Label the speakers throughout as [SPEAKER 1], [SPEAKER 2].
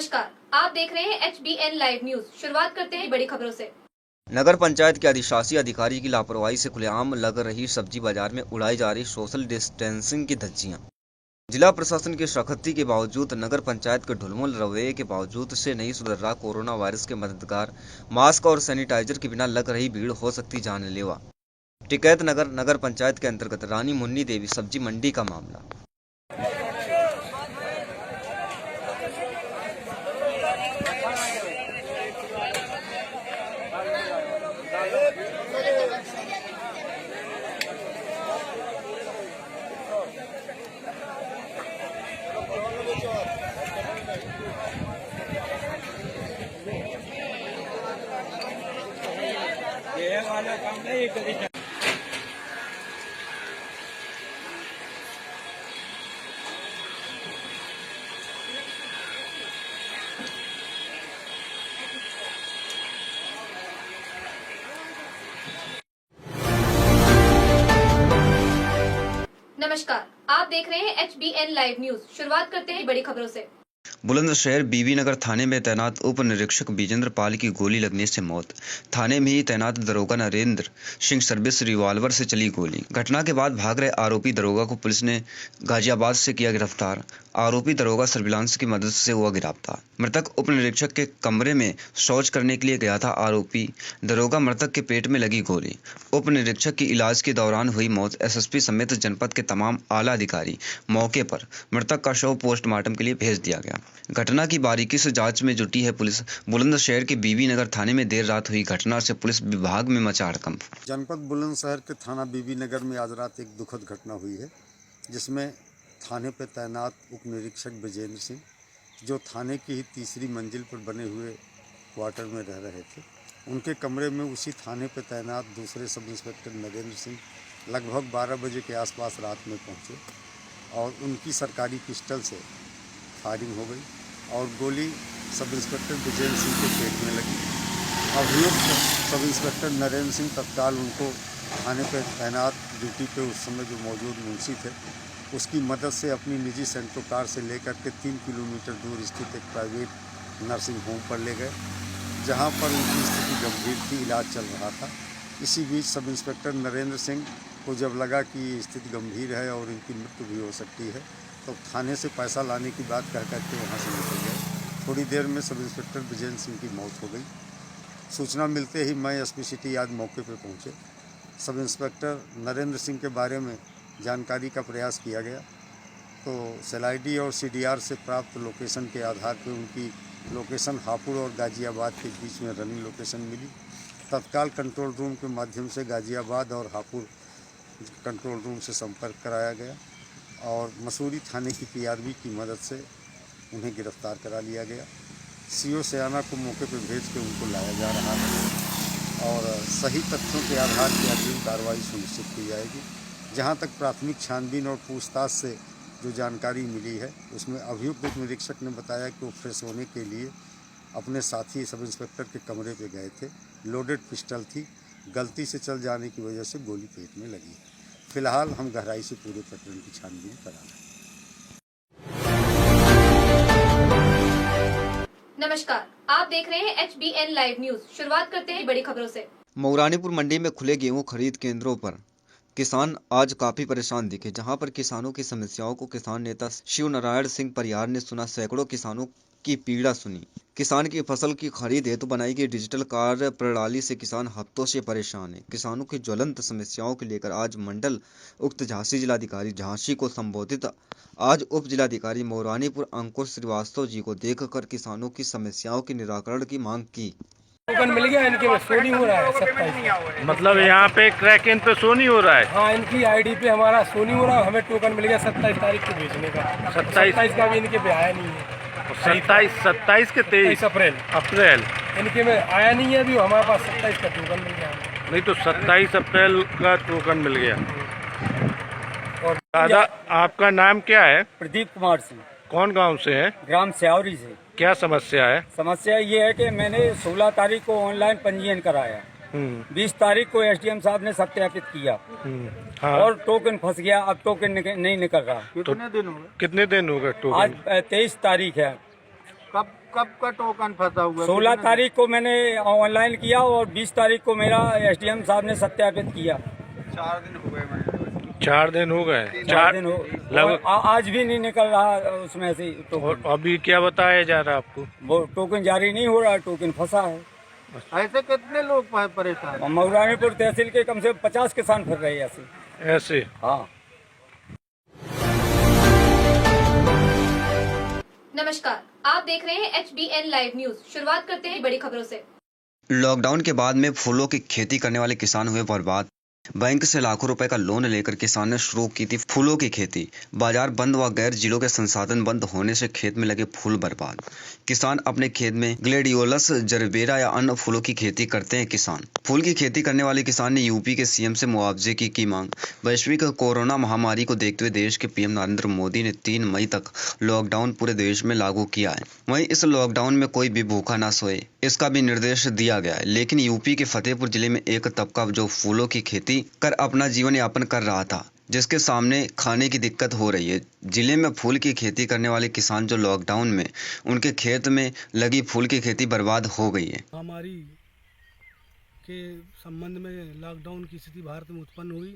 [SPEAKER 1] नमस्कार, आप देख रहे हैं HBN लाइव न्यूज। शुरुआत करते हैं बड़ी खबरों से।
[SPEAKER 2] नगर पंचायत के अधिशासी अधिकारी की लापरवाही से खुलेआम लग रही सब्जी बाजार में उड़ाई जा रही सोशल डिस्टेंसिंग की धज्जियां। जिला प्रशासन की सख्ती के बावजूद, नगर पंचायत के ढुलमुल रवैये के बावजूद से नहीं सुधर रहा कोरोना वायरस के मददगार मास्क और सैनिटाइजर के बिना लग रही भीड़ हो सकती जानलेवा। टिकैत नगर पंचायत के अंतर्गत रानी मुन्नी देवी सब्जी मंडी का मामला।
[SPEAKER 3] ये वाला काम नहीं करी।
[SPEAKER 1] नमस्कार, आप देख रहे हैं HBN लाइव न्यूज। शुरुआत करते हैं बड़ी खबरों से।
[SPEAKER 2] बुलंदशहर बीबी नगर थाने में तैनात उप निरीक्षक विजेंद्र पाल की गोली लगने से मौत। थाने में ही तैनात दरोगा नरेंद्र सिंह सर्विस रिवॉल्वर से चली गोली। घटना के बाद भाग रहे आरोपी दरोगा को पुलिस ने गाजियाबाद से किया गिरफ्तार। आरोपी दरोगा सर्विलांस की मदद से हुआ गिरफ्तार। मृतक उप निरीक्षक के कमरे में शौच करने के लिए गया था। आरोपी दरोगा मृतक के पेट में लगी गोली। उप निरीक्षक की इलाज के दौरान हुई मौत। SSP समेत जनपद के तमाम आला अधिकारी मौके पर मृतक का शव पोस्टमार्टम के लिए भेज दिया गया। घटना की बारीकी से जांच में जुटी है पुलिस। बुलंदशहर के बीबी नगर थाने में देर रात हुई घटना से पुलिस विभाग में मचा हड़कंप।
[SPEAKER 4] जनपद बुलंदशहर के थाना बीबी नगर में आज रात एक दुखद घटना हुई है, जिसमें थाने पर तैनात उप निरीक्षक विजेंद्र सिंह, जो थाने की ही तीसरी मंजिल पर बने हुए क्वार्टर में रह रहे थे, उनके कमरे में उसी थाने पर तैनात दूसरे सब इंस्पेक्टर नरेंद्र सिंह लगभग 12 बजे के आसपास रात में पहुंचे और उनकी सरकारी पिस्टल से फायरिंग हो गई और गोली सब इंस्पेक्टर विजेंद्र सिंह के पेट में लगी। अभियुक्त सब इंस्पेक्टर नरेंद्र सिंह तत्काल उनको थाने पर तैनात ड्यूटी पे उस समय जो मौजूद मुंशी थे, उसकी मदद से अपनी निजी सेंट्रो कार से लेकर के 3 किलोमीटर दूर स्थित एक प्राइवेट नर्सिंग होम पर ले गए, जहां पर उनकी स्थिति गंभीर थी, इलाज चल रहा था। इसी बीच सब इंस्पेक्टर नरेंद्र सिंह को जब लगा कि स्थिति गंभीर है और इनकी मृत्यु भी हो सकती है, तो थाने से पैसा लाने की बात कह करके वहाँ से निकल गए। थोड़ी देर में सब इंस्पेक्टर विजेंद्र सिंह की मौत हो गई। सूचना मिलते ही मैं SP सिटी आज मौके पर पहुँचे। सब इंस्पेक्टर नरेंद्र सिंह के बारे में जानकारी का प्रयास किया गया, तो SLID और CDR से प्राप्त लोकेशन के आधार पर उनकी लोकेशन हापुड़ और गाजियाबाद के बीच में रनिंग लोकेशन मिली। तत्काल कंट्रोल रूम के माध्यम से गाजियाबाद और हापुड़ कंट्रोल रूम से संपर्क कराया गया और मसूरी थाने की PRV की मदद से उन्हें गिरफ्तार करा लिया गया। CO सयाना को मौके पर भेज के उनको लाया जा रहा है और सही तथ्यों के आधार पर अग्रिम कार्रवाई सुनिश्चित की जाएगी। जहां तक प्राथमिक छानबीन और पूछताछ से जो जानकारी मिली है, उसमें अभियुक्त उप निरीक्षक ने बताया कि वो फ्रेश होने के लिए अपने साथी सब इंस्पेक्टर के कमरे पे गए थे। लोडेड पिस्टल थी, गलती से चल जाने की वजह से गोली पेट में लगी। फिलहाल हम गहराई से पूरे प्रकरण की छानबीन करा रहे हैं।
[SPEAKER 1] नमस्कार, आप देख रहे हैं HBN लाइव न्यूज। शुरुआत करते हैं बड़ी खबरों से।
[SPEAKER 2] मऊरानीपुर मंडी में खुले गेहूं खरीद केंद्रों पर किसान आज काफी परेशान दिखे, जहां पर किसानों की समस्याओं को किसान नेता शिव नारायण सिंह परियार ने सुना। सैकड़ों किसानों की पीड़ा सुनी। किसान की फसल की खरीद हेतु बनाई गई डिजिटल कार्य प्रणाली से किसान हफ्तों से परेशान है। किसानों की ज्वलंत समस्याओं को लेकर आज मंडल उक्त झांसी जिलाधिकारी झांसी को संबोधित आज उप जिलाधिकारी मऊरानीपुर अंकुर श्रीवास्तव जी को देखकर किसानों की समस्याओं के निराकरण की मांग की।
[SPEAKER 3] टोकन मिल गया, इनके में शो नहीं हो रहा है 27।
[SPEAKER 5] मतलब यहाँ पे क्रैक इन पे शो नहीं हो रहा है।
[SPEAKER 3] हाँ, इनकी ID पे हमारा शो नहीं हो रहा। हमें टोकन मिल गया 27 तारीख को भेजने का। 27 का भी इनके पे आया नहीं है।
[SPEAKER 5] 27 के 23 अप्रैल
[SPEAKER 3] इनके में आया नहीं है अभी। हमारे पास 27 का टोकन मिल गया।
[SPEAKER 5] नहीं तो 27 अप्रैल का टोकन मिल गया।
[SPEAKER 3] और
[SPEAKER 5] दादा, आपका नाम क्या है?
[SPEAKER 6] प्रदीप कुमार सिंह।
[SPEAKER 5] कौन गांव से है?
[SPEAKER 6] ग्राम स्यावरी से।
[SPEAKER 5] क्या समस्या है?
[SPEAKER 6] समस्या ये है कि मैंने 16 तारीख को ऑनलाइन पंजीयन कराया, 20 तारीख को SDM साहब ने सत्यापित किया
[SPEAKER 5] हाँ।
[SPEAKER 6] और टोकन फंस गया। अब टोकन नहीं निकल रहा।
[SPEAKER 5] कितने दिन हो गए टोकन?
[SPEAKER 6] आज 23 तारीख है।
[SPEAKER 3] कब
[SPEAKER 7] कब का टोकन फंसा हुआ है?
[SPEAKER 6] 16 तारीख को मैंने ऑनलाइन किया और 20 तारीख को मेरा एसडीएम साहब ने सत्यापित किया।
[SPEAKER 7] 4 दिन हो गए मैंने।
[SPEAKER 5] 4 दिन हो गए।
[SPEAKER 6] 4 दिन हो
[SPEAKER 5] लगभग।
[SPEAKER 6] आज भी नहीं निकल रहा उसमें से
[SPEAKER 5] और
[SPEAKER 6] टोकन।
[SPEAKER 5] अभी क्या बताया जा रहा है आपको?
[SPEAKER 6] वो टोकन जारी नहीं हो रहा, टोकन फंसा है।
[SPEAKER 7] ऐसे कितने लोग परेशान?
[SPEAKER 6] और मऊरानीपुर तहसील के कम से कम 50 किसान फिर रहे ऐसे।
[SPEAKER 5] ऐसे?
[SPEAKER 6] हाँ।
[SPEAKER 1] नमस्कार, आप देख रहे हैं HBN लाइव न्यूज। शुरुआत करते हैं बड़ी खबरों से।
[SPEAKER 2] लॉकडाउन के बाद में फूलों की खेती करने वाले किसान हुए बर्बाद। बैंक से लाखों रुपए का लोन लेकर किसान ने शुरू की थी फूलों की खेती। बाजार बंद व गैर जिलों के संसाधन बंद होने से खेत में लगे फूल बर्बाद। किसान अपने खेत में ग्लेडियोलस, जरबेरा या अन्य फूलों की खेती करते हैं। किसान फूल की खेती करने वाले किसान ने यूपी के सीएम से मुआवजे की मांग। वैश्विक कोरोना महामारी को देखते हुए देश के पीएम नरेंद्र मोदी ने 3 मई तक लॉकडाउन पूरे देश में लागू किया है। वहीं इस लॉकडाउन में कोई भी भूखा ना सोए, इसका भी निर्देश दिया गया है। लेकिन यूपी के फतेहपुर जिले में एक तबका जो फूलों की खेती कर अपना जीवन यापन कर रहा था, जिसके सामने खाने की दिक्कत हो रही है। जिले में फूल की खेती करने वाले किसान जो लॉकडाउन में उनके खेत में लगी फूल की खेती बर्बाद हो गई है।
[SPEAKER 3] महामारी के संबंध में लॉकडाउन की स्थिति भारत में उत्पन्न हुई।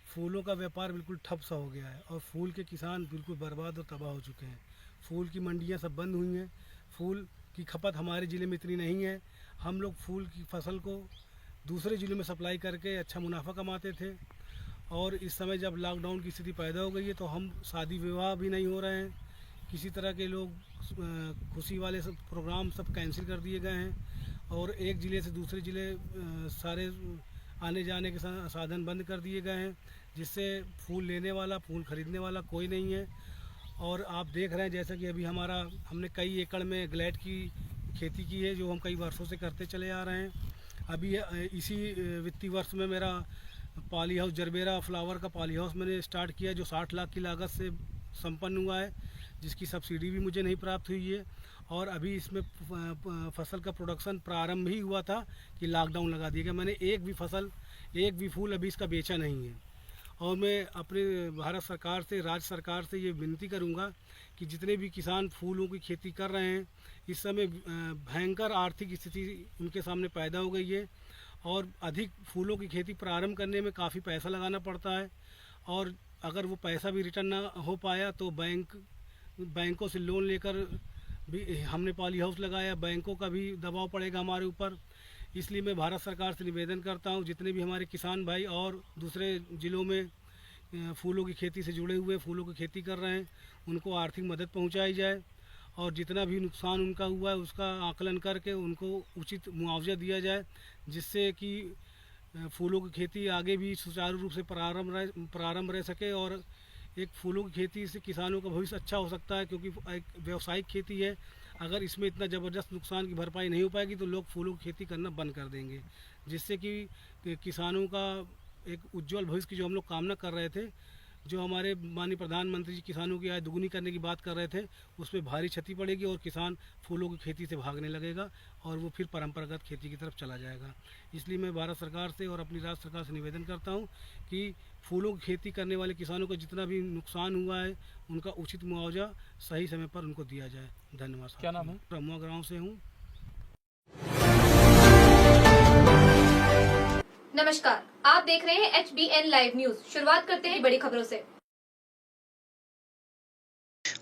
[SPEAKER 3] फूलों का व्यापार बिल्कुल ठप सा हो गया है और फूल के किसान बिल्कुल बर्बाद और तबाह हो चुके हैं। फूल की मंडियां सब बंद हुई हैं। फूल की खपत हमारे ज़िले में इतनी नहीं है। हम लोग फूल की फसल को दूसरे ज़िलों में सप्लाई करके अच्छा मुनाफा कमाते थे और इस समय जब लॉकडाउन की स्थिति पैदा हो गई है तो हम शादी विवाह भी नहीं हो रहे हैं। किसी तरह के लोग खुशी वाले सब प्रोग्राम सब कैंसिल कर दिए गए हैं और एक ज़िले से दूसरे ज़िले सारे आने जाने के साधन बंद कर दिए गए हैं, जिससे फूल लेने वाला, फूल खरीदने वाला कोई नहीं है। और आप देख रहे हैं जैसा कि अभी हमने कई एकड़ में ग्लेड की खेती की है, जो हम कई वर्षों से करते चले आ रहे हैं। अभी इसी वित्तीय वर्ष में मेरा पॉली हाउस, जरबेरा फ्लावर का पॉली हाउस मैंने स्टार्ट किया, जो 60 लाख की लागत से संपन्न हुआ है, जिसकी सब्सिडी भी मुझे नहीं प्राप्त हुई है। और अभी इसमें फसल का प्रोडक्शन प्रारंभ ही हुआ था कि लॉकडाउन लगा दिया गया। मैंने एक भी फूल अभी इसका बेचा नहीं है। और मैं अपने भारत सरकार से, राज्य सरकार से ये विनती करूंगा कि जितने भी किसान फूलों की खेती कर रहे हैं, इस समय भयंकर आर्थिक स्थिति उनके सामने पैदा हो गई है और अधिक फूलों की खेती प्रारंभ करने में काफ़ी पैसा लगाना पड़ता है और अगर वो पैसा भी रिटर्न ना हो पाया तो बैंकों से लोन लेकर भी हमने पॉली हाउस लगाया, बैंकों का भी दबाव पड़ेगा हमारे ऊपर। इसलिए मैं भारत सरकार से निवेदन करता हूं, जितने भी हमारे किसान भाई और दूसरे ज़िलों में फूलों की खेती से जुड़े हुए फूलों की खेती कर रहे हैं, उनको आर्थिक मदद पहुंचाई जाए और जितना भी नुकसान उनका हुआ है उसका आकलन करके उनको उचित मुआवजा दिया जाए, जिससे कि फूलों की खेती आगे भी सुचारू रूप से प्रारंभ रह सके। और एक फूलों की खेती से किसानों का भविष्य अच्छा हो सकता है, क्योंकि एक व्यावसायिक खेती है। अगर इसमें इतना ज़बरदस्त नुकसान की भरपाई नहीं हो पाएगी तो लोग फूलों की खेती करना बंद कर देंगे, जिससे कि किसानों का एक उज्जवल भविष्य की जो हम लोग कामना कर रहे थे, जो हमारे माननीय प्रधानमंत्री जी किसानों की आय दुगुनी करने की बात कर रहे थे, उसमें भारी क्षति पड़ेगी और किसान फूलों की खेती से भागने लगेगा और वो फिर परंपरागत खेती की तरफ चला जाएगा। इसलिए मैं भारत सरकार से और अपनी राज्य सरकार से निवेदन करता हूँ कि फूलों की खेती करने वाले किसानों को जितना भी नुकसान हुआ है उनका उचित मुआवजा सही समय पर उनको दिया जाए। धन्यवाद। क्या नाम है? रमुआ गाँव से हूँ।
[SPEAKER 1] नमस्कार, आप देख रहे हैं HBN लाइव न्यूज। शुरुआत करते हैं बड़ी खबरों से।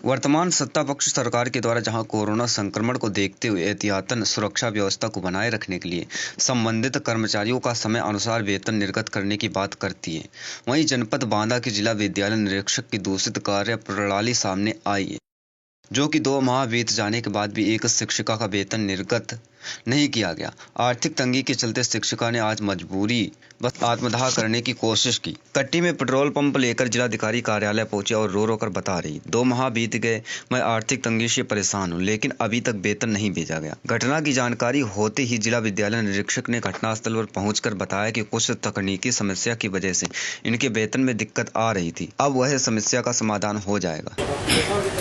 [SPEAKER 2] वर्तमान सत्ता पक्ष सरकार के द्वारा जहां कोरोना संक्रमण को देखते हुए एहतियातन सुरक्षा व्यवस्था को बनाए रखने के लिए संबंधित कर्मचारियों का समय अनुसार वेतन निर्गत करने की बात करती है, वहीं जनपद बांदा के जिला विद्यालय निरीक्षक की दूषित कार्य प्रणाली सामने आई है, जो कि 2 माह बीत जाने के बाद भी एक शिक्षिका का वेतन निर्गत नहीं किया गया। आर्थिक तंगी के चलते शिक्षिका ने आज मजबूरी बस आत्मदाह करने की कोशिश की। कट्टी में पेट्रोल पंप लेकर जिलाधिकारी कार्यालय पहुंची और रो रो कर बता रही, 2 माह बीत गए, मैं आर्थिक तंगी से परेशान हूं, लेकिन अभी तक वेतन नहीं भेजा गया। घटना की जानकारी होते ही जिला विद्यालय निरीक्षक ने घटनास्थल पर पहुंचकर बताया कि कुछ तकनीकी समस्या की वजह से इनके वेतन में दिक्कत आ रही थी, अब वह समस्या का समाधान हो जाएगा।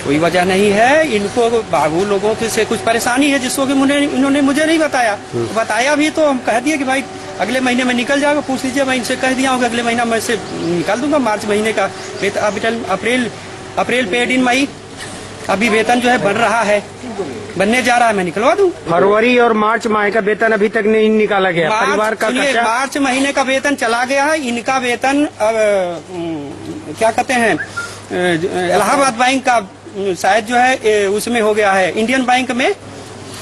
[SPEAKER 8] कोई वजह नहीं है, इनको बाबू लोगों से कुछ परेशानी है जिसको कि इन्होंने मुझे नहीं बताया। बताया भी तो हम कह दिए कि भाई अगले महीने में निकल जाएगा, पूछ लीजिए। मैं इनसे कह दिया हूँ कि अगले महीना मैं से निकाल दूंगा, मार्च महीने का अप्रैल पेड इन मई अभी वेतन जो है बन रहा है, बनने जा रहा है, मैं निकलवा दूं।
[SPEAKER 9] फरवरी और मार्च माह का वेतन अभी तक नहीं निकाला गया। परिवार का
[SPEAKER 8] सुनिए,
[SPEAKER 9] खर्चा
[SPEAKER 8] मार्च महीने का वेतन चला गया है। इनका वेतन क्या कहते हैं, इलाहाबाद बैंक का शायद जो है उसमें हो गया है, इंडियन बैंक में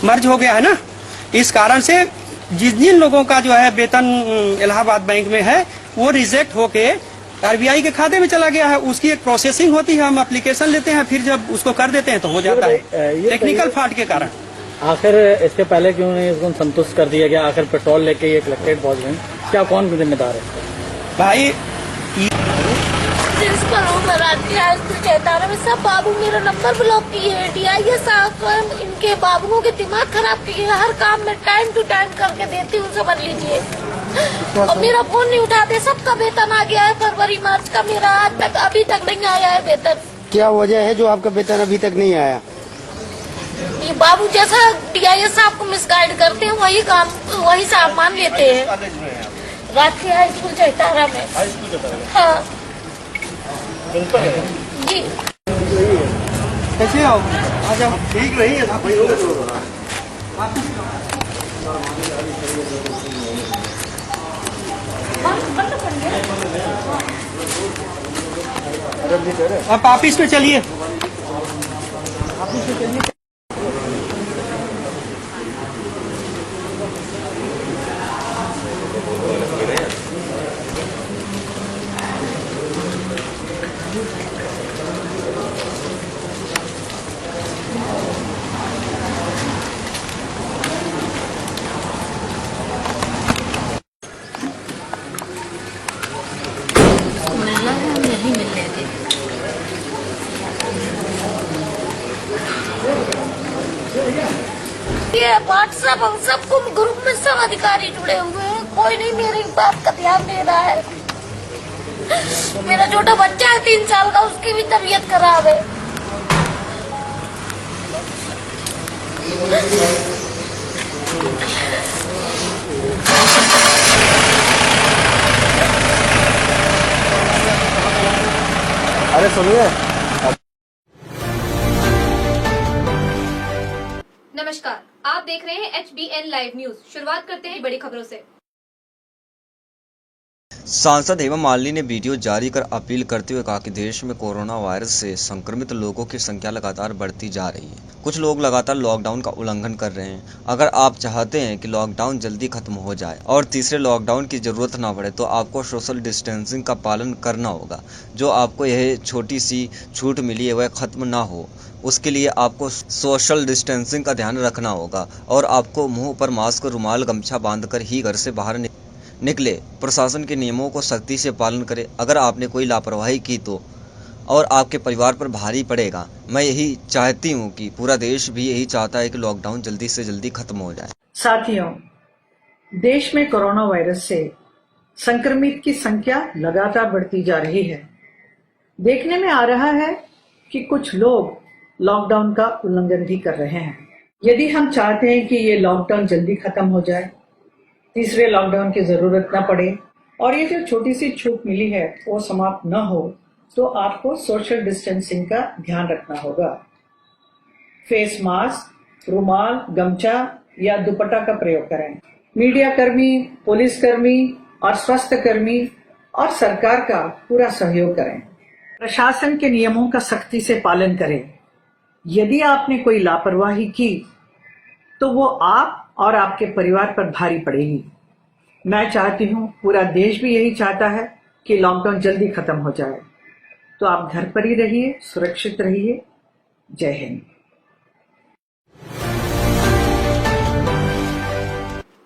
[SPEAKER 8] मर्ज हो गया है ना। इस कारण से जिन लोगों का जो है वेतन इलाहाबाद बैंक में है वो रिजेक्ट होके आरबीआई के खाते में चला गया है। उसकी एक प्रोसेसिंग होती है, हम एप्लीकेशन लेते हैं, फिर जब उसको कर देते हैं तो हो जाता है, टेक्निकल फॉल्ट के कारण।
[SPEAKER 10] आखिर इसके पहले क्यों नहीं इसको संतुष्ट कर दिया गया? आखिर पेट्रोल लेके ये कलेक्ट्रेट पहुंच गए, क्या कौन जिम्मेदार है?
[SPEAKER 8] भाई
[SPEAKER 11] सब बाबू मेरा नंबर ब्लॉक किए हैं, DIA साहब इनके बाबुओं के दिमाग खराब किए हैं। हर काम में टाइम टू टाइम करके देती हूँ, समझ लीजिए। और मेरा फोन नहीं उठाते। सबका वेतन आ गया है फरवरी मार्च का, मेरा आज तक अभी तक नहीं आया है वेतन।
[SPEAKER 9] क्या वजह है जो आपका वेतन अभी तक नहीं आया?
[SPEAKER 11] ये बाबू जैसा DIA साहब को मिसगाइड करते हैं, वही काम वही सामान लेते हैं। राष्ट्रीय हाई स्कूल चैतारा में। हाँ जी।
[SPEAKER 8] कैसे हो? आ जाओ। ठीक रही है आप ऑफिस में चलिए।
[SPEAKER 11] ये व्हाट्सएप हम सबको ग्रुप में सब अधिकारी जुड़े हुए हैं, कोई नहीं मेरी बात का ध्यान दे रहा है। मेरा छोटा बच्चा है 3 साल का, उसकी भी तबीयत खराब है।
[SPEAKER 9] अरे सुनिए,
[SPEAKER 1] नमस्कार, आप देख रहे हैं HBN लाइव न्यूज। शुरुआत करते हैं बड़ी खबरों से।
[SPEAKER 2] सांसद हेमा मालिनी ने वीडियो जारी कर अपील करते हुए कहा कि देश में कोरोना वायरस से संक्रमित लोगों की संख्या लगातार बढ़ती जा रही है। कुछ लोग लगातार लॉकडाउन का उल्लंघन कर रहे हैं। अगर आप चाहते हैं कि लॉकडाउन जल्दी खत्म हो जाए और तीसरे लॉकडाउन की जरूरत ना पड़े तो आपको सोशल डिस्टेंसिंग का पालन करना होगा। जो आपको यह छोटी सी छूट मिली है वह खत्म ना हो, उसके लिए आपको सोशल डिस्टेंसिंग का ध्यान रखना होगा और आपको मुंह पर मास्क, रुमाल, गमछा बांधकर ही घर से बाहर निकले। प्रशासन के नियमों को सख्ती से पालन करें। अगर आपने कोई लापरवाही की तो और आपके परिवार पर भारी पड़ेगा। मैं यही चाहती हूँ कि पूरा देश भी यही चाहता है कि लॉकडाउन जल्दी से जल्दी खत्म हो जाए।
[SPEAKER 12] साथियों, देश में कोरोना वायरस से संक्रमित की संख्या लगातार बढ़ती जा रही है। देखने में आ रहा है कि कुछ लोग लॉकडाउन का उल्लंघन भी कर रहे हैं। यदि हम चाहते हैं कि ये लॉकडाउन जल्दी खत्म हो जाए, तीसरे लॉकडाउन की जरूरत न पड़े और ये जो छोटी सी छूट मिली है वो समाप्त न हो, तो आपको सोशल डिस्टेंसिंग का ध्यान रखना होगा। फेस मास्क, रुमाल, गमछा या दुपट्टा का प्रयोग करें। मीडिया कर्मी, पुलिस कर्मी और स्वास्थ्य कर्मी और सरकार का पूरा सहयोग करें। प्रशासन के नियमों का सख्ती से पालन करें। यदि आपने कोई लापरवाही की तो वो आप और आपके परिवार पर भारी पड़ेगी। मैं चाहती हूँ, पूरा देश भी यही चाहता है कि लॉकडाउन जल्दी खत्म हो जाए। तो आप घर पर ही रहिए, सुरक्षित रहिए। जय हिंद।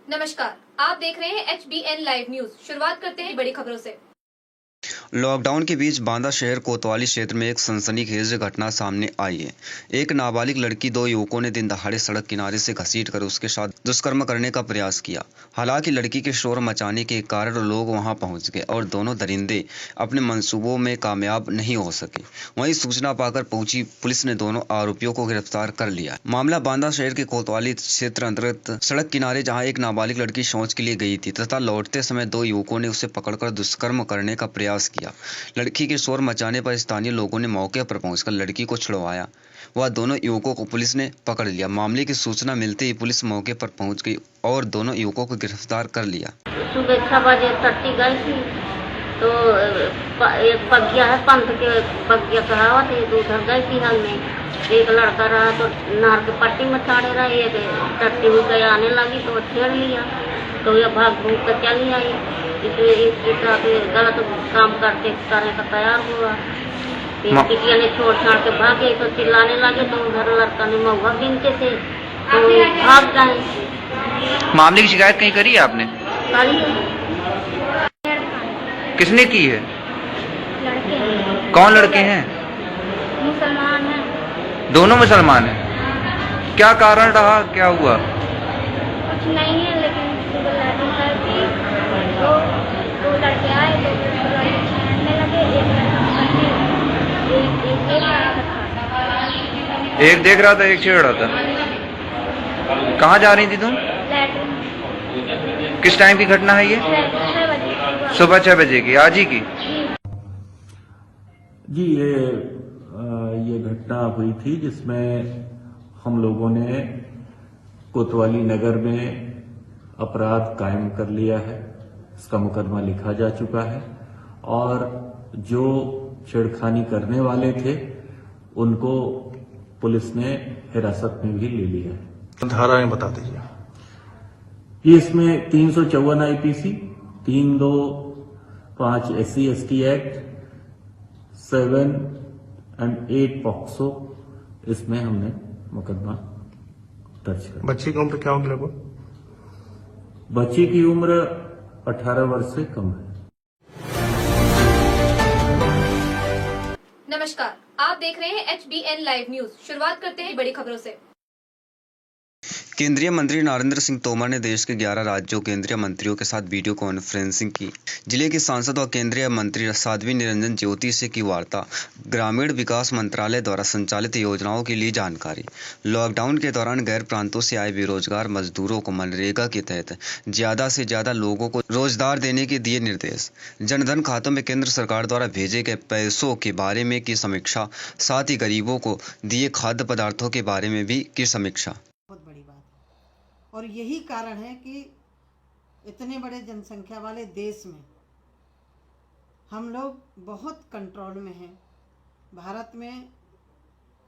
[SPEAKER 1] नमस्कार, आप देख रहे हैं HBN लाइव न्यूज। शुरुआत करते हैं बड़ी खबरों से।
[SPEAKER 2] लॉकडाउन के बीच बांदा शहर कोतवाली क्षेत्र में एक सनसनीखेज घटना सामने आई है। एक नाबालिग लड़की 2 युवकों ने दिन दहाड़े सड़क किनारे से घसीटकर उसके साथ दुष्कर्म करने का प्रयास किया। हालांकि लड़की के शोर मचाने के कारण लोग वहां पहुंच गए और दोनों दरिंदे अपने मंसूबों में कामयाब नहीं हो सके। वहीं सूचना पाकर पहुंची पुलिस ने दोनों आरोपियों को गिरफ्तार कर लिया। मामला बांदा शहर के कोतवाली क्षेत्र अंतर्गत सड़क किनारे जहाँ एक नाबालिग लड़की शौच के लिए गई थी तथा लौटते समय 2 युवकों ने उसे पकड़कर दुष्कर्म करने का प्रयास किया। किया। लड़की के शोर मचाने पर स्थानीय लोगों ने मौके पर पहुंचकर लड़की को छुड़वाया। वह दोनों युवकों को पुलिस ने पकड़ लिया। मामले की सूचना मिलते ही पुलिस मौके पर पहुंच गई और दोनों युवकों को गिरफ्तार कर लिया।
[SPEAKER 11] सुबह 6 बजे तट्टी गई थी तो एक बगिया है पंथ के बगिया कहावत है, उधर गई थी हल में एक लड़का रहा तो नार के पट्टी में छाड़े रहा, एक टट्टी में गई आने लगी तो छेड़ लिया तो यह भाग भूग कर चली आई। इसके साथ गलत काम करने का तैयार हुआ। टिटिया ने छोड़ छाड़ के भाग गई तो चिल्लाने लगे तो उधर लड़का ने महुआ गिनते थे तो भाग गए।
[SPEAKER 9] मामले की शिकायत कहीं करी है आपने? किसने की है?
[SPEAKER 11] लड़के
[SPEAKER 9] कौन लड़के हैं?
[SPEAKER 11] मुसलमान है।
[SPEAKER 9] दोनों मुसलमान हैं। क्या कारण रहा, क्या हुआ?
[SPEAKER 11] कुछ नहीं है लेकिन लड़की थी तो दो लड़के आए तो लड़के छेड़ने लगे,
[SPEAKER 9] एक देख रहा था एक छेड़ रहा था। कहाँ जा रही थी तुम?
[SPEAKER 11] लैट्रिन।
[SPEAKER 9] किस टाइम की घटना है ये?
[SPEAKER 11] 6 बजे
[SPEAKER 9] सुबह 6 बजे की, आज ही की?
[SPEAKER 13] जी ये घटना हुई थी जिसमें हम लोगों ने कोतवाली नगर में अपराध कायम कर लिया है। इसका मुकदमा लिखा जा चुका है और जो छेड़खानी करने वाले थे उनको पुलिस ने हिरासत में भी ले लिया है।
[SPEAKER 7] धाराएं बता दीजिए।
[SPEAKER 13] ये इसमें 354 आईपीसी, 325 SC/ST एक्ट, 7 और 8 पॉक्सो, इसमें हमने मुकदमा दर्ज किया।
[SPEAKER 7] बच्ची की उम्र क्या होगी लगभग?
[SPEAKER 13] बच्ची की उम्र 18 वर्ष से कम है।
[SPEAKER 1] नमस्कार, आप देख रहे हैं HBN लाइव न्यूज। शुरुआत करते हैं बड़ी खबरों से।
[SPEAKER 2] केंद्रीय मंत्री नरेंद्र सिंह तोमर ने देश के 11 राज्यों केंद्रीय मंत्रियों के साथ वीडियो कॉन्फ्रेंसिंग की। जिले के सांसद और केंद्रीय मंत्री साध्वी निरंजन ज्योति से की वार्ता। ग्रामीण विकास मंत्रालय द्वारा संचालित योजनाओं की ली जानकारी। लॉकडाउन के दौरान गैर प्रांतों से आए बेरोजगार मजदूरों को मनरेगा के तहत ज्यादा से ज्यादा लोगों को रोजगार देने के दिए निर्देश। जनधन खातों में केंद्र सरकार द्वारा भेजे गए पैसों के बारे में की समीक्षा। साथ ही गरीबों को दिए खाद्य पदार्थों के बारे में भी की समीक्षा।
[SPEAKER 12] बहुत बड़ी बात है और यही कारण है कि इतने बड़े जनसंख्या वाले देश में हम लोग बहुत कंट्रोल में हैं। भारत में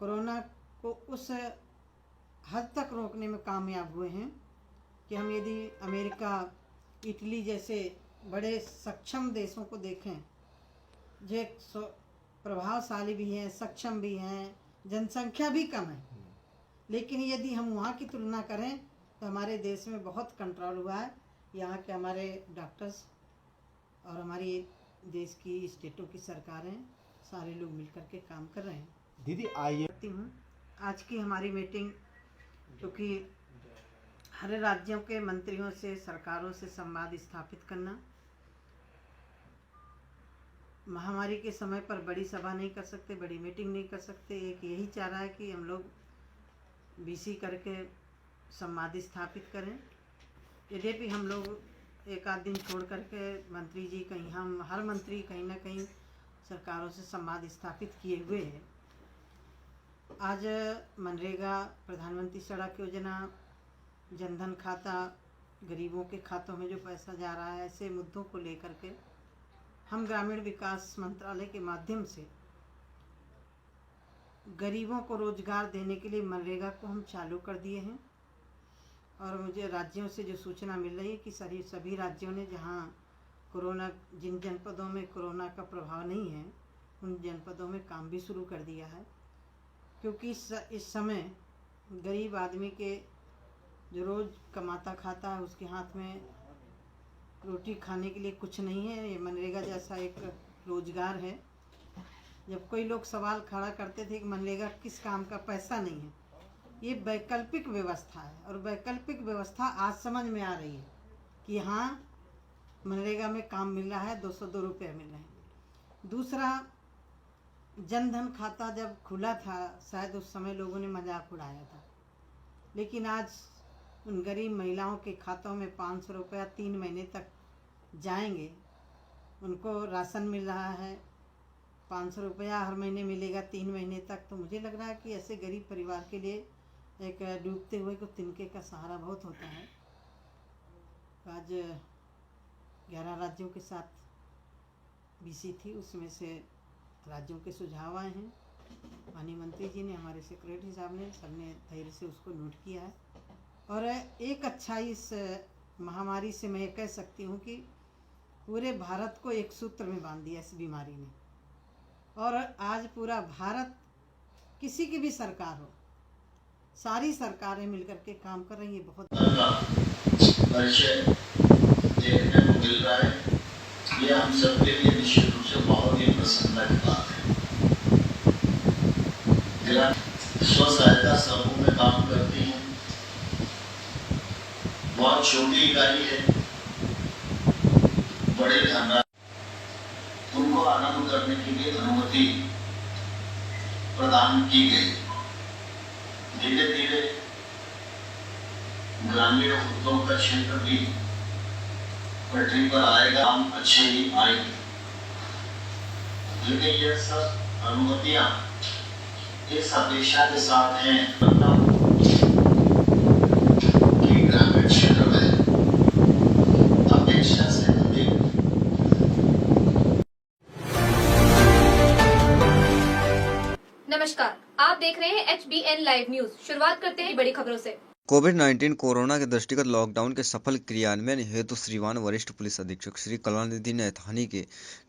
[SPEAKER 12] कोरोना को उस हद तक रोकने में कामयाब हुए हैं कि हम यदि अमेरिका, इटली जैसे बड़े सक्षम देशों को देखें जो प्रभावशाली भी हैं, सक्षम भी हैं, जनसंख्या भी कम है, लेकिन यदि हम वहाँ की तुलना करें तो हमारे देश में बहुत कंट्रोल हुआ है। यहाँ के हमारे डॉक्टर्स और हमारी देश की स्टेटों की सरकारें सारे लोग मिलकर के काम कर रहे हैं।
[SPEAKER 7] दीदी आइए।
[SPEAKER 12] आज की हमारी मीटिंग क्योंकि हर राज्यों के मंत्रियों से, सरकारों से संवाद स्थापित करना, महामारी के समय पर बड़ी सभा नहीं कर सकते, बड़ी मीटिंग नहीं कर सकते। एक यही चाह रहा है कि हम लोग बीसी करके संवाद स्थापित करें। यद्यपि हम लोग एक आध दिन छोड़ करके मंत्री जी कहीं, हम हर मंत्री कहीं ना कहीं सरकारों से संवाद स्थापित किए हुए हैं। आज मनरेगा, प्रधानमंत्री सड़क योजना, जनधन खाता, गरीबों के खातों में जो पैसा जा रहा है, ऐसे मुद्दों को लेकर के हम ग्रामीण विकास मंत्रालय के माध्यम से गरीबों को रोजगार देने के लिए मनरेगा को हम चालू कर दिए हैं। और मुझे राज्यों से जो सूचना मिल रही है कि सभी राज्यों ने जहां कोरोना, जिन जनपदों में कोरोना का प्रभाव नहीं है, उन जनपदों में काम भी शुरू कर दिया है। क्योंकि इस समय गरीब आदमी के जो रोज़ कमाता खाता है उसके हाथ में रोटी खाने के लिए कुछ नहीं है। ये मनरेगा जैसा एक रोजगार है। जब कोई लोग सवाल खड़ा करते थे कि मनरेगा किस काम का, पैसा नहीं है, ये वैकल्पिक व्यवस्था है। और वैकल्पिक व्यवस्था आज समझ में आ रही है कि हाँ, मनरेगा में काम मिल रहा है, 202 रुपये मिल रहे हैं। दूसरा, जनधन खाता जब खुला था शायद उस समय लोगों ने मजाक उड़ाया था, लेकिन आज उन गरीब महिलाओं के खातों में 500 रुपया 3 महीने तक जाएंगे उनको राशन मिल रहा है, 500 रुपया हर महीने मिलेगा 3 महीने तक। तो मुझे लग रहा है कि ऐसे गरीब परिवार के लिए एक डूबते हुए को तिनके का सहारा बहुत होता है। आज 11 राज्यों के साथ बीसी थी, उसमें से राज्यों के सुझाव आए हैं। माननीय मंत्री जी ने, हमारे सेक्रेटरी साहब ने, सबने धैर्य से उसको नोट किया है। और एक अच्छा इस महामारी से मैं कह सकती हूँ कि पूरे भारत को एक सूत्र में बांध दिया इस बीमारी ने। और आज पूरा भारत, किसी की भी सरकार हो, सारी सरकारें मिलकर के काम कर रही है। बहुत
[SPEAKER 14] परिचय देखने को मिल रहा है, ये हम सबके लिए निश्चित रूप से बहुत ही प्रसन्नता की बात है। जिला स्व सहायता समूह में काम करती हैं, बहुत छोटी इकाई है, बड़े धनराशि उनको आरंभ करने के लिए अनुमति प्रदान की गई। धीरे धीरे ग्रामीण उद्योग का क्षेत्र भी पटरी पर आएगा, हम अच्छे ही आएंगे। लेकिन यह सब अनुमतियां इस अपेक्षा के साथ हैं कि ग्रामीण क्षेत्र में अपेक्षा से अधिक
[SPEAKER 1] नमस्कार, आप देख रहे हैं HBN लाइव न्यूज। शुरुआत करते हैं बड़ी खबरों से।
[SPEAKER 2] कोविड-19 कोरोना के दृष्टिगत लॉकडाउन के सफल क्रियान्वयन हेतु श्रीमान वरिष्ठ पुलिस अधीक्षक श्री करुणानिधि नैथानी के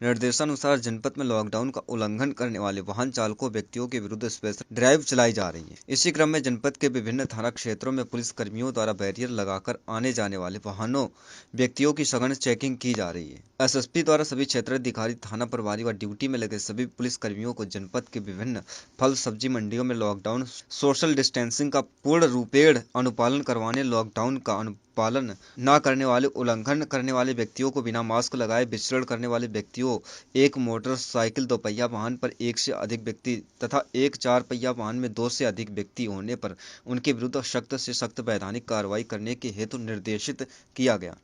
[SPEAKER 2] निर्देशानुसार जनपद में लॉकडाउन का उल्लंघन करने वाले वाहन चालकों व्यक्तियों के विरुद्ध स्पेशल ड्राइव चलाई जा रही है। इसी क्रम में जनपद के विभिन्न थाना क्षेत्रों में पुलिस कर्मियों द्वारा बैरियर लगाकर आने जाने वाले वाहनों व्यक्तियों की सघन चेकिंग की जा रही है। एसएसपी द्वारा सभी क्षेत्राधिकारी, थाना प्रभारी व ड्यूटी में लगे सभी पुलिस कर्मियों को जनपद के विभिन्न फल सब्जी मंडियों में लॉकडाउन सोशल डिस्टेंसिंग का पूर्ण रूपेण अनुपालन करवाने, लॉकडाउन का अनुपालन न करने वाले, उल्लंघन करने वाले व्यक्तियों को बिना मास्क लगाए विचरण करने वाले व्यक्तियों, एक मोटरसाइकिल 2 पहिया वाहन पर 1 से अधिक व्यक्ति तथा एक 4 पहिया वाहन में 2 से अधिक व्यक्ति होने पर उनके विरुद्ध सख्त से सख्त वैधानिक कार्रवाई करने के हेतु निर्देशित किया गया।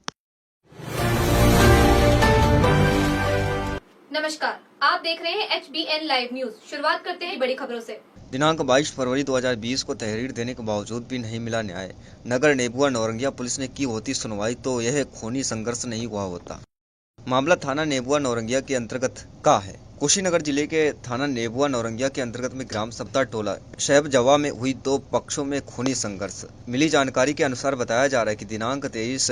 [SPEAKER 1] नमस्कार, आप देख रहे हैं HBN लाइव न्यूज। शुरुआत करते हैं बड़ी खबरों से।
[SPEAKER 2] दिनांक 22 फरवरी 2020 को तहरीर देने के बावजूद भी नहीं मिला न्याय। नगर नेबुआ नौरंगिया पुलिस ने की होती सुनवाई तो यह खूनी संघर्ष नहीं हुआ होता। मामला थाना नेबुआ नौरंगिया के अंतर्गत का है। कुशीनगर जिले के थाना नेबुआ नौरंगिया के अंतर्गत में ग्राम सप्ताह टोला शैब जवा में हुई 2 पक्षों में खूनी संघर्ष। मिली जानकारी के अनुसार बताया जा रहा है कि दिनांक 23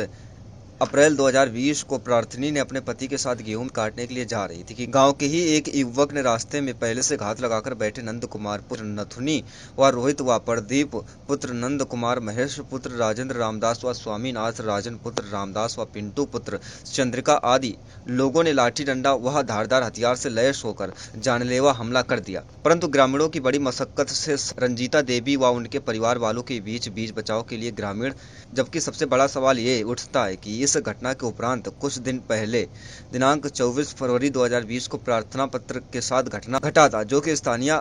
[SPEAKER 2] अप्रैल 2020 को प्रार्थनी ने अपने पति के साथ गेहूं काटने के लिए जा रही थी कि गांव के ही एक युवक ने रास्ते में पहले से घात लगाकर बैठे नंद कुमार पुत्र नथुनी व रोहित व प्रदीप पुत्र नंद कुमार, महेश पुत्र राजेंद्र रामदास व स्वामीनाथ राजन पुत्र रामदास व पिंटू पुत्र चंद्रिका आदि लोगों ने लाठी डंडा व धारदार हथियार से लैस होकर जानलेवा हमला कर दिया। परंतु ग्रामीणों की बड़ी मशक्कत से रंजीता देवी व उनके परिवार वालों के बीच बचाव के लिए ग्रामीण, जबकि सबसे बड़ा सवाल ये उठता है कि इस घटना के उपरांत कुछ दिन पहले दिनांक 24 फरवरी 2020 को प्रार्थना पत्र के साथ घटना घटा था, जो कि स्थानीय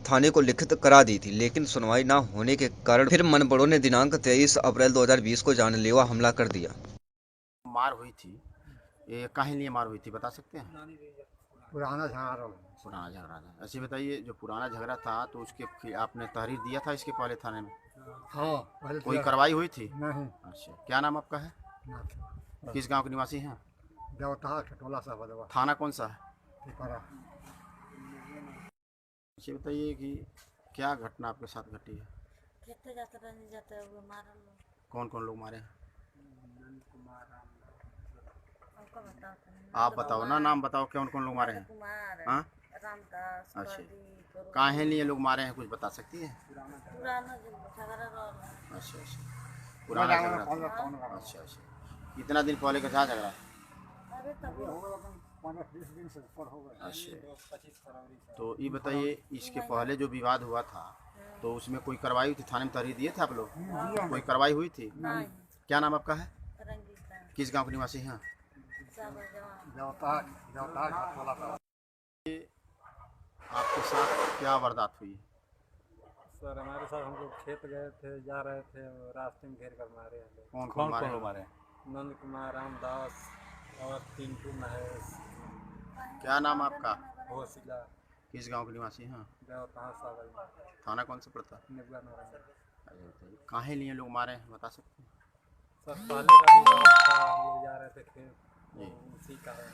[SPEAKER 2] थाने को लिखित करा दी थी, लेकिन सुनवाई न होने के कारण फिर मनबड़ों ने दिनांक 23 अप्रैल 2020 को जानलेवा हमला कर दिया।
[SPEAKER 14] मार हुई थी, ये काहे लिए मार हुई थी बता सकते हैं? पुराना झगड़ा था। ऐसे बताइए, जो पुराना झगड़ा था तो उसके आपने तहरीर दिया था इसके पहले थाने में?
[SPEAKER 15] हाँ, पहले
[SPEAKER 14] कोई कार्रवाई हुई थी?
[SPEAKER 15] नहीं।
[SPEAKER 14] अच्छा, क्या नाम आपका है? किस गांव के निवासी हैं? थाना कौन सा है? ये बताइए कि क्या घटना आपके साथ घटी है? कौन कौन लोग मारे हैं? आप बताओ ना, नाम बताओ, कौन कौन लोग मारे हैं? हाँ, अच्छा, काहे लिए लोग मारे हैं कुछ बता सकती है? अच्छा, पुराना झगड़ा। अच्छा, कितना दिन पहले का था झगड़ा? अच्छा, तो ये बताइए, इसके पहले जो विवाद हुआ था तो उसमें कोई कार्रवाई हुई थी? थाने में तहरीर दिए थे आप लोग? कोई कार्रवाई हुई थी? क्या नाम आपका है? किस गांव के निवासी हैं? आपके साथ क्या वारदात हुई?
[SPEAKER 15] सर, हमारे साथ हम लोग खेत गए थे, जा रहे थे, रास्ते में घेर कर मारे हैं।
[SPEAKER 14] कौन कौन मारे?
[SPEAKER 15] नंद कुमार, रामदास और पिंटू, महेश।
[SPEAKER 14] क्या नाम आपका?
[SPEAKER 15] होशिला
[SPEAKER 14] किस गांव के निवासी हैं? थाना कौन सा पड़ता है? काहे लिए लोग मारे हैं बता सकते हैं?
[SPEAKER 15] सर पहले का विवाद था, हम लोग जा रहे थे खेत, उसी कारण।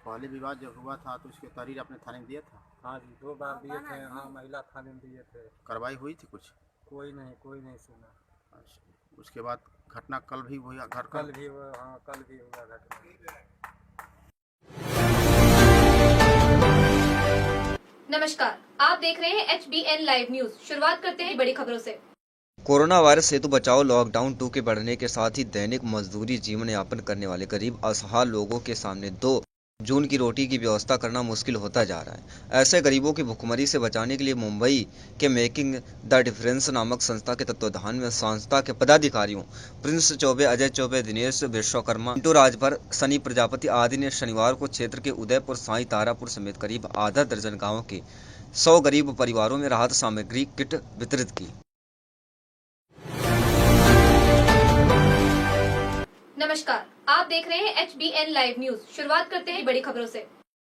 [SPEAKER 14] पहले विवाद जब हुआ था तो उसके तहरीर अपने थाने में दिया था?
[SPEAKER 15] हाँ जी, 2 बार दिए थे। हाँ, महिला थाने में दिए थे।
[SPEAKER 14] कार्रवाई हुई थी कुछ?
[SPEAKER 15] कोई नहीं सुना।
[SPEAKER 14] अच्छा, उसके बाद घटना कल भी हुई?
[SPEAKER 15] कल भी हुआ घटना।
[SPEAKER 1] नमस्कार, आप देख रहे हैं HBN लाइव न्यूज। शुरुआत करते हैं बड़ी खबरों से।
[SPEAKER 2] कोरोना वायरस हेतु बचाव लॉकडाउन 2 के बढ़ने के साथ ही दैनिक मजदूरी जीवन यापन करने वाले गरीब असहाय लोगों के सामने 2 जून की रोटी की व्यवस्था करना मुश्किल होता जा रहा है। ऐसे गरीबों की भुखमरी से बचाने के लिए मुंबई के मेकिंग द डिफरेंस नामक संस्था के तत्वाधान में संस्था के पदाधिकारियों प्रिंस चौबे, अजय चौबे, दिनेश विश्वकर्मा, पिंटू राजभर, सनी प्रजापति आदि ने शनिवार को क्षेत्र के उदयपुर, साई तारापुर समेत करीब आधा दर्जन गाँव के 100 गरीब परिवारों में राहत सामग्री किट वितरित की।
[SPEAKER 1] नमस्कार, आप देख रहे हैं HBN लाइव न्यूज। शुरुआत करते हैं बड़ी खबरों से।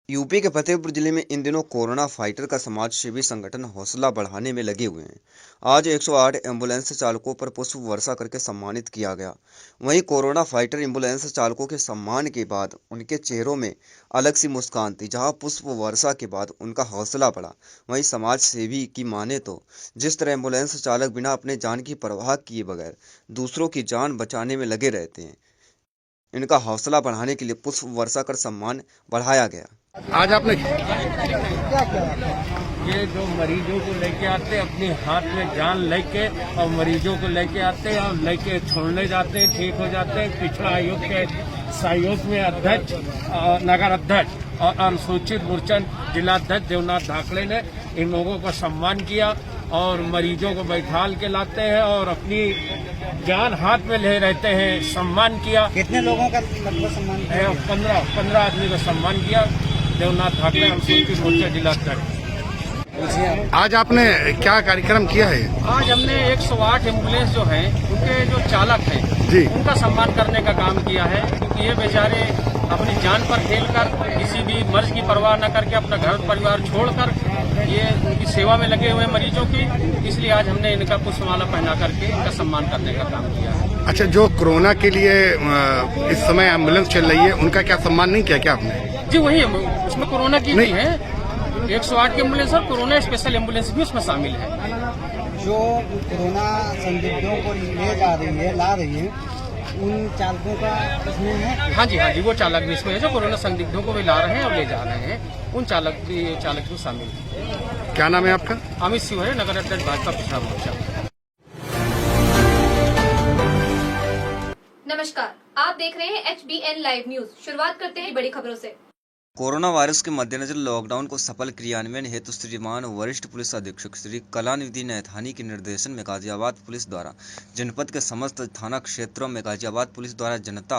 [SPEAKER 2] यूपी के फतेहपुर जिले में इन दिनों कोरोना फाइटर का समाज सेवी संगठन हौसला बढ़ाने में लगे हुए हैं। आज 108 एम्बुलेंस चालकों पर पुष्प वर्षा करके सम्मानित किया गया। वहीं कोरोना फाइटर एम्बुलेंस चालकों के सम्मान के बाद उनके चेहरों में अलग सी मुस्कान थी। जहां पुष्प वर्षा के बाद उनका हौसला बढ़ा, वहीं समाज सेवी की माने तो जिस तरह एम्बुलेंस चालक बिना अपने जान की परवाह किए बगैर दूसरों की जान बचाने में लगे रहते हैं, इनका हौसला बढ़ाने के लिए पुष्प वर्षा कर सम्मान बढ़ाया गया।
[SPEAKER 7] आज आपने
[SPEAKER 6] ये जो मरीजों को लेके आते अपने हाथ में जान लेके और मरीजों को लेके आते हैं और लेके छोड़ने जाते हैं, ठीक हो जाते हैं। पिछड़ा आयोग के सहयोग में अध्यक्ष, नगर अध्यक्ष और अनुसूचित मोर्चा जिलाध्यक्ष देवनाथ धाकड़े ने इन लोगों का सम्मान किया और मरीजों को बैठाल के लाते हैं और अपनी जान हाथ में ले रहते हैं। सम्मान किया।
[SPEAKER 10] कितने लोगों का सम्मान?
[SPEAKER 6] 15 आदमी का सम्मान किया। देवनाथ धाकड़े अनुसूचित मोर्चा जिलाध्यक्ष।
[SPEAKER 7] आज आपने क्या कार्यक्रम किया है?
[SPEAKER 6] आज हमने 108 एम्बुलेंस जो हैं उनके जो चालक हैं
[SPEAKER 7] जी,
[SPEAKER 6] उनका सम्मान करने का काम किया है, क्योंकि ये बेचारे अपनी जान पर खेलकर किसी भी मर्ज की परवाह न करके अपना घर परिवार छोड़कर ये उनकी सेवा में लगे हुए मरीजों की, इसलिए आज हमने इनका पुष्पमाला पहना करके इनका सम्मान करने का काम किया है।
[SPEAKER 7] अच्छा, जो कोरोना के लिए इस समय एम्बुलेंस चल रही है उनका क्या सम्मान नहीं किया क्या आपने?
[SPEAKER 6] जी वही उसमें कोरोना की नहीं है, 108 की एम्बुलेंस और कोरोना स्पेशल एम्बुलेंस भी उसमें शामिल है।
[SPEAKER 10] जो कोरोना संदिग्धों को ला रही है उन चालकों का इसमें है?
[SPEAKER 6] हाँ जी, वो चालक भी इसमें है जो कोरोना संदिग्धों को भी ला रहे हैं और ले जा रहे हैं, उन चालक भी शामिल है।
[SPEAKER 7] क्या नाम है आपका?
[SPEAKER 6] अमित सिंह, नगर अध्यक्ष भाजपा पिछड़ा मोर्चा।
[SPEAKER 1] नमस्कार, आप देख रहे हैं HBN लाइव न्यूज। शुरुआत करते हैं बड़ी खबरों से।
[SPEAKER 2] कोरोना वायरस के मद्देनजर लॉकडाउन को सफल क्रियान्वयन हेतु श्रीमान वरिष्ठ पुलिस अधीक्षक श्री कलानिधि नैथानी के निर्देशन में गाजियाबाद पुलिस द्वारा जनपद के समस्त थाना क्षेत्रों में गाजियाबाद पुलिस द्वारा जनता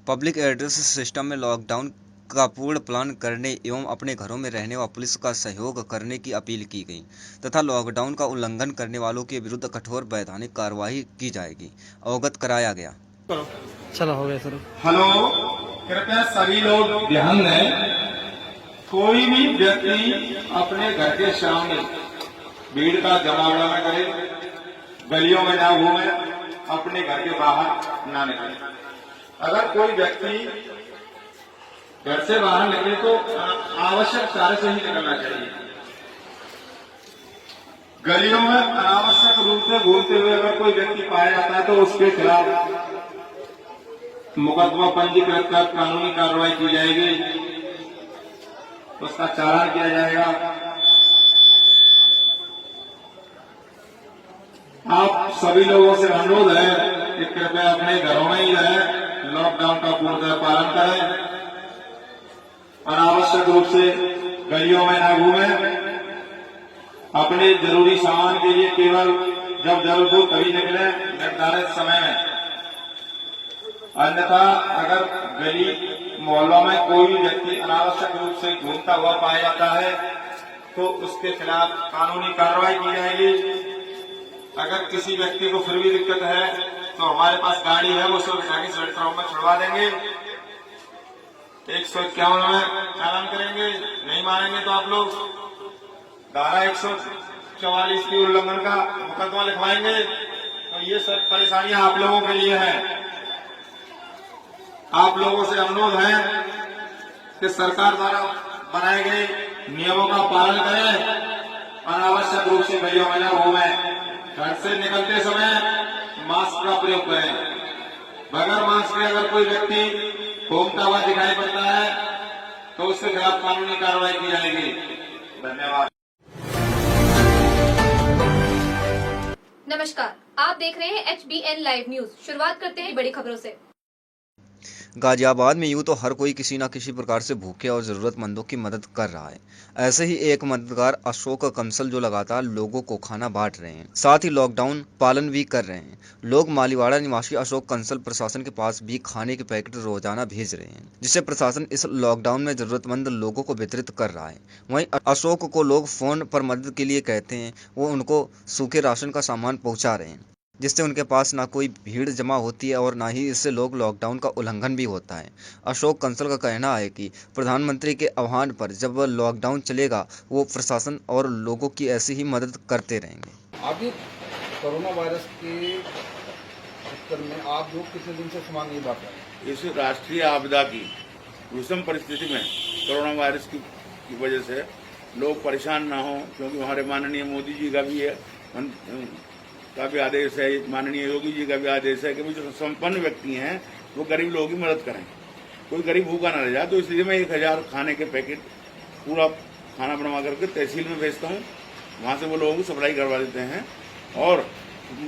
[SPEAKER 2] पब्लिक एड्रेस सिस्टम में लॉकडाउन का पूर्ण पालन करने एवं अपने घरों में रहने व पुलिस का सहयोग करने की अपील की गई तथा लॉकडाउन का उल्लंघन करने वालों के विरुद्ध कठोर वैधानिक कार्रवाई की जाएगी, अवगत कराया गया।
[SPEAKER 10] चलो हो गया सर।
[SPEAKER 16] हेलो, कृपया सभी लोग ध्यान दें, कोई भी व्यक्ति अपने घर के सामने भीड़ का जमावड़ा न करे, गलियों में ना घूमे, अपने घर के बाहर ना निकले। अगर कोई व्यक्ति घर से बाहर निकले तो आवश्यक कार्य से ही निकलना चाहिए। गलियों में अनावश्यक रूप से घूमते हुए अगर कोई व्यक्ति पाया जाता है तो उसके खिलाफ मुकदमा पंजीकृत कर कानूनी कार्रवाई की जाएगी, उसका चालान किया जाएगा। आप सभी लोगों से अनुरोध है कि कृपया अपने घरों में ही रहें, लॉकडाउन का पूर्णतः पालन करें, अनावश्यक रूप से गलियों में न घूमें, अपने जरूरी सामान के लिए केवल जब जरूरत हो तभी निकले निर्धारित समय में। अन्यथा अगर गली मोहल्लों में कोई भी व्यक्ति अनावश्यक रूप से घूमता हुआ पाया जाता है तो उसके खिलाफ कानूनी कार्रवाई की जाएगी। अगर किसी व्यक्ति को फिर भी दिक्कत है तो हमारे पास गाड़ी है, वो उसे बिठा के सेंटर में छुड़वा देंगे। 151 में चालान करेंगे, नहीं मानेंगे तो आप लोग धारा 144 की उल्लंघन का मुकदमा लिखवाएंगे। तो ये सब परेशानियां आप लोगों के लिए है। आप लोगों से अनुरोध है कि सरकार द्वारा बनाए गए नियमों का पालन करें। अनावश्यक रूप से गलियों में न घूमें। घर से निकलते समय मास्क का प्रयोग करें। बगैर मास्क के अगर कोई व्यक्ति घूमता हुआ दिखाई पड़ता है तो उसके खिलाफ कानूनी कार्रवाई की जाएगी। धन्यवाद।
[SPEAKER 1] नमस्कार, आप देख रहे हैं HBN लाइव न्यूज। शुरुआत करते हैं बड़ी खबरों से।
[SPEAKER 2] गाजियाबाद में यूं तो हर कोई किसी न किसी प्रकार से भूखे और जरूरतमंदों की मदद कर रहा है। ऐसे ही एक मददगार अशोक कंसल जो लगातार लोगों को खाना बांट रहे हैं, साथ ही लॉकडाउन पालन भी कर रहे हैं। लोग मालीवाड़ा निवासी अशोक कंसल प्रशासन के पास भी खाने के पैकेट रोजाना भेज रहे हैं, जिससे प्रशासन इस लॉकडाउन में जरूरतमंद लोगों को वितरित कर रहा है। वहीं अशोक को लोग फोन पर मदद के लिए कहते हैं, वो उनको सूखे राशन का सामान पहुँचा रहे हैं, जिससे उनके पास ना कोई भीड़ जमा होती है और ना ही इससे लोग लॉकडाउन का उल्लंघन भी होता है। अशोक कंसल का कहना है कि प्रधानमंत्री के आह्वान पर जब लॉकडाउन चलेगा वो प्रशासन और लोगों की ऐसी ही मदद करते रहेंगे।
[SPEAKER 17] अभी कोरोना वायरस के चक्कर में आप लोग कितने दिन से सामान नहीं बांट रहे?
[SPEAKER 18] इस राष्ट्रीय आपदा की विषम परिस्थिति में कोरोना वायरस की वजह से लोग परेशान ना हो, क्योंकि हमारे माननीय मोदी जी का भी का भी आदेश है, माननीय योगी जी का भी आदेश है कि जो संपन्न व्यक्ति हैं वो गरीब लोगों की मदद करें, कोई गरीब भूखा ना रह जाए। तो इसलिए मैं 1000 खाने के पैकेट पूरा खाना बनवा करके तहसील में भेजता हूँ, वहाँ से वो लोगों को सप्लाई करवा देते हैं। और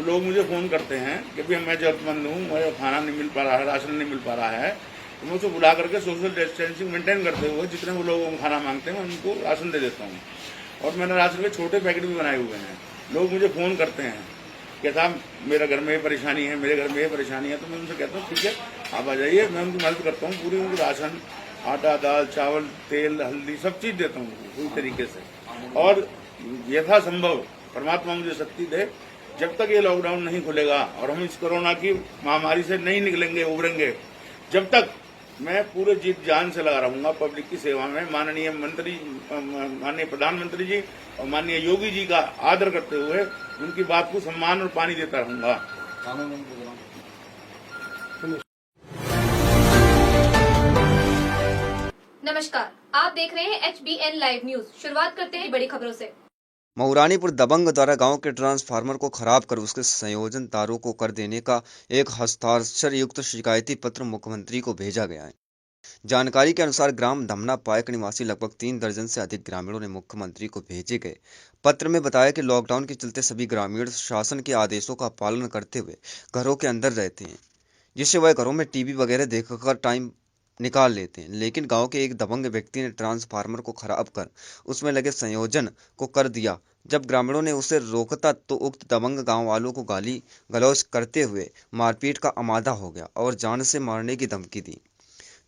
[SPEAKER 18] लोग मुझे फ़ोन करते हैं कि भाई मैं जरूरतमंद हूँ, मुझे खाना नहीं मिल पा रहा है, राशन नहीं मिल पा रहा है, तो मैं उसको बुला करके सोशल डिस्टेंसिंग मेंटेन करते हुए जितने वो लोग खाना मांगते हैं उनको राशन दे देता हूँ। और मैंने राशन के छोटे पैकेट भी बनाए हुए हैं। लोग मुझे फ़ोन करते हैं कि साहब मेरे घर में ये परेशानी है, मेरे घर में ये परेशानी है, तो मैं उनसे कहता हूँ ठीक है आप आ जाइए, मैं उनकी मदद करता हूँ। पूरी उनकी राशन, आटा, दाल, चावल, तेल, हल्दी सब चीज़ देता हूँ पूरी तरीके से। और यथासंभव परमात्मा मुझे शक्ति दे, जब तक ये लॉकडाउन नहीं खुलेगा और हम इस कोरोना की महामारी से नहीं निकलेंगे, उभरेंगे, जब तक मैं पूरे जीत जान से लगा रहूंगा पब्लिक की सेवा में। माननीय प्रधानमंत्री जी और माननीय योगी जी का आदर करते हुए उनकी बात को सम्मान और पानी देता रहूंगा।
[SPEAKER 1] नमस्कार, आप देख रहे हैं HBN लाइव न्यूज। शुरुआत करते हैं बड़ी खबरों से।
[SPEAKER 2] मऊरानीपुर दबंग द्वारा गांव के ट्रांसफार्मर को खराब कर उसके संयोजन तारों को कर देने का एक हस्ताक्षर युक्त शिकायती पत्र मुख्यमंत्री को भेजा गया है। जानकारी के अनुसार ग्राम धमना पायक निवासी लगभग 3 दर्जन से अधिक ग्रामीणों ने मुख्यमंत्री को भेजे गए पत्र में बताया कि लॉकडाउन के चलते सभी ग्रामीण शासन के आदेशों का पालन करते हुए घरों के अंदर रहते हैं, जिससे वह घरों में टीवी वगैरह देखकर टाइम निकाल लेते हैं। लेकिन गांव के एक दबंग व्यक्ति ने ट्रांसफार्मर को खराब कर उसमें लगे संयोजन को कर दिया। जब ग्रामीणों ने उसे रोकता तो उक्त दबंग गांव वालों को गाली गलौज करते हुए मारपीट का आमादा हो गया और जान से मारने की धमकी दी।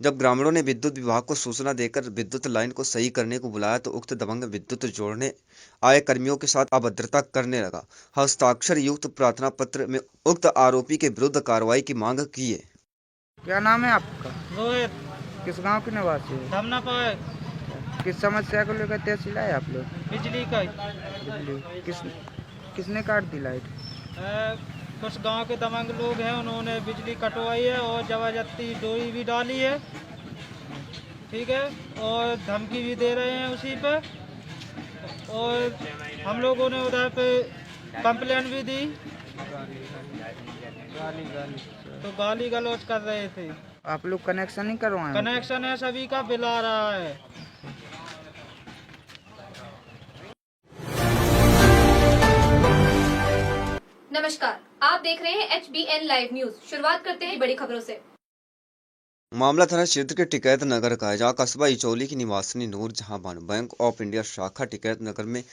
[SPEAKER 2] जब ग्रामीणों ने विद्युत विभाग को सूचना देकर विद्युत लाइन को सही करने को बुलाया तो उक्त दबंग विद्युत जोड़ने आए कर्मियों के साथ अभद्रता करने लगा। हस्ताक्षर युक्त प्रार्थना पत्र में उक्त आरोपी के विरुद्ध कार्रवाई की मांग की है।
[SPEAKER 10] क्या नाम है आपका?
[SPEAKER 19] रोहित।
[SPEAKER 10] किस गांव के निवासी है?
[SPEAKER 19] धमना पाए।
[SPEAKER 10] किस समस्या को लेकर तहसील आए आप लोग?
[SPEAKER 19] बिजली का।
[SPEAKER 10] बिजली किसने काट दी लाइट?
[SPEAKER 19] कुछ गांव के दबंग लोग हैं, उन्होंने बिजली कटवाई है और जबरदस्ती डोरी भी डाली है, ठीक है, और धमकी भी दे रहे हैं उसी पे। और हम लोगों ने उधर पे कंप्लेन भी दी, तो गाली गलौज कर रहे थे।
[SPEAKER 10] आप लोग कनेक्शन नहीं करवाए?
[SPEAKER 19] कनेक्शन है, सभी का बिल आ रहा है।
[SPEAKER 1] नमस्कार, आप देख रहे हैं HBN लाइव न्यूज। शुरुआत करते हैं बड़ी खबरों से।
[SPEAKER 2] मामला थाना क्षेत्र के टिकैत नगर का है, जहाँ कस्बा इचौली की निवासिनी नूर जहां बानो बैंक ऑफ इंडिया शाखा टिकैत नगर में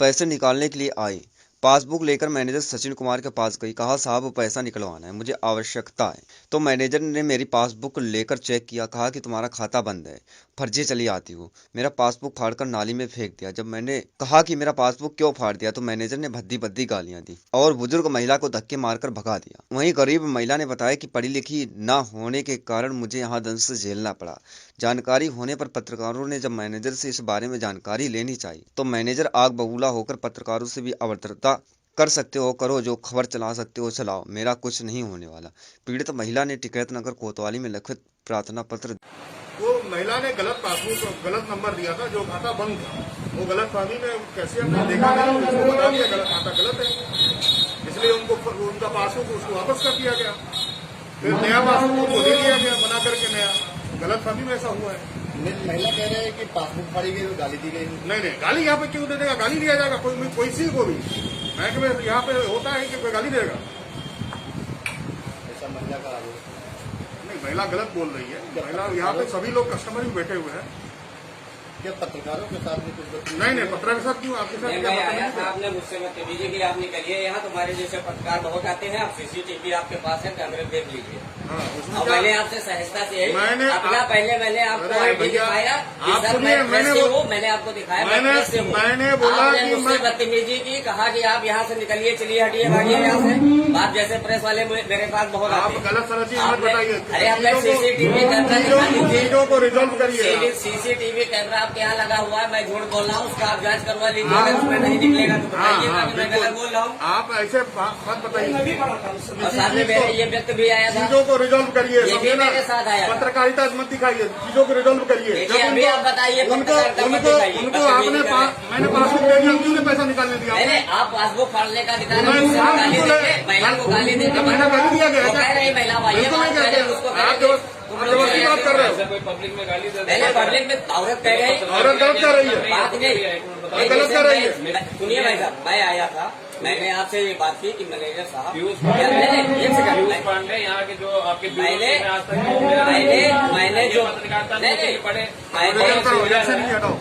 [SPEAKER 2] पैसे निकालने के लिए आई। पासबुक लेकर मैनेजर सचिन कुमार के पास गई। कहा साहब पैसा निकलवाना है, मुझे आवश्यकता है। तो मैनेजर ने मेरी पासबुक लेकर चेक किया। कहा कि तुम्हारा खाता बंद है, फर्जी चली आती हो। मेरा पासबुक फाड़कर नाली में फेंक दिया। जब मैंने कहा कि मेरा पासबुक क्यों फाड़ दिया तो मैनेजर ने भद्दी भद्दी गालियां दी और बुजुर्ग महिला को धक्के मारकर भगा दिया। वहीं गरीब महिला ने बताया कि पढ़ी लिखी न होने के कारण मुझे यहाँ दंड से झेलना पड़ा। जानकारी होने पर पत्रकारों ने जब मैनेजर से इस बारे में जानकारी लेनी चाहिए तो मैनेजर आग बबूला होकर पत्रकारों से भी अभद्रता कर सकते हो करो, जो खबर चला सकते हो चलाओ, मेरा कुछ नहीं होने वाला। पीड़ित महिला ने टिकैत नगर कोतवाली में लिखित प्रार्थना पत्र।
[SPEAKER 7] वो महिला ने गलत पासबुक गलत नंबर दिया था, जो खाता बंद था। वो गलत फहमी में कैसे हमने देखा नहीं, उसको बता दिया गलत खाता गलत है, इसलिए उनका पासबुक उसको वापस कर दिया गया। फिर नया पासबुक उनको दे दिया गया बना करके नया। गलत फहमी में ऐसा हुआ है।
[SPEAKER 14] महिला कह रहे हैं कि पासबुक फाड़ी गई तो गाली दी गई।
[SPEAKER 7] नहीं, गाली यहाँ पे क्यों दे देगा? गाली दिया जाएगा कोई किसी को भी। बैंक में यहाँ पे होता है कि कोई गाली देगा?
[SPEAKER 14] ऐसा महिला का आरोप
[SPEAKER 7] नहीं, महिला गलत बोल रही है। महिला यहाँ पे सभी लोग कस्टमर भी बैठे हुए हैं।
[SPEAKER 14] क्या पत्रकारों के साथ भी कुछ
[SPEAKER 7] नहीं, पत्रकार के साथ क्यों? आपके साथ क्या
[SPEAKER 10] आया था? आपने मुझसे बदतमीजी की, आप निकलिए यहाँ, तुम्हारे जैसे पत्रकार बहुत आते हैं, आप सीसीटीवी आपके पास है, कैमरे देख लीजिए। और मैंने आपसे सहजता से अपना मैंने आपको आईडी दिखाया, मैंने आपको दिखाया,
[SPEAKER 7] मैंने बोला कि
[SPEAKER 10] मुझसे बदतमीजी की, कहा कि आप यहाँ से निकलिए, चलिए हटिए, भागिए यहाँ से। आप जैसे प्रेस वाले मेरे पास बहुत आते हैं।
[SPEAKER 7] गलत सर चीज मत बताइए।
[SPEAKER 10] अरे आपने सीसीटीवी कैमरा
[SPEAKER 7] चीजों को रिजॉल्व करिए।
[SPEAKER 10] सीसीटीवी कैमरा आपके यहाँ लगा हुआ है, मैं झूठ बोल रहा हूँ, उसका आप जांच करवा लीजिए। अगर उसमें नहीं निकलेगा तो बताइएगा कि मैं गलत बोल रहा हूँ।
[SPEAKER 7] आप ऐसे बात बताइए।
[SPEAKER 10] और सामने मेरे ये व्यक्ति भी आया था।
[SPEAKER 7] चीजों को रिजॉल्व करिए,
[SPEAKER 10] ये भी मेरे साथ आया।
[SPEAKER 7] पत्रकारिता मत दिखाइए, चीजों को रिजॉल्व करिए।
[SPEAKER 10] अभी आप बताइए,
[SPEAKER 7] उनको आपने मैंने पासबुक दे दिया, क्यों पैसा निकालने दिया?
[SPEAKER 10] नहीं, आप पासबुक फाड़ने का अधिकार है, गाली देंगे, महिला को गाली देंगे।
[SPEAKER 7] मैंने गाली दिया गया,
[SPEAKER 10] कह रही महिला भाई उसको
[SPEAKER 7] जबरदस्ती बात कर रहे हो।
[SPEAKER 10] पब्लिक में गाली दे रहे हैं, पब्लिक में औरत कह रही,
[SPEAKER 7] औरत गलत कर रही है,
[SPEAKER 10] बात नहीं
[SPEAKER 7] गलत कर रही है।
[SPEAKER 10] सुनिए भाई साहब, मैं आया था, मैंने आपसे ये बात की कि मैनेजर साहब एक सेकंड,
[SPEAKER 6] यहाँ के जो आपके
[SPEAKER 10] मैंने जो
[SPEAKER 7] नहीं हटाओ।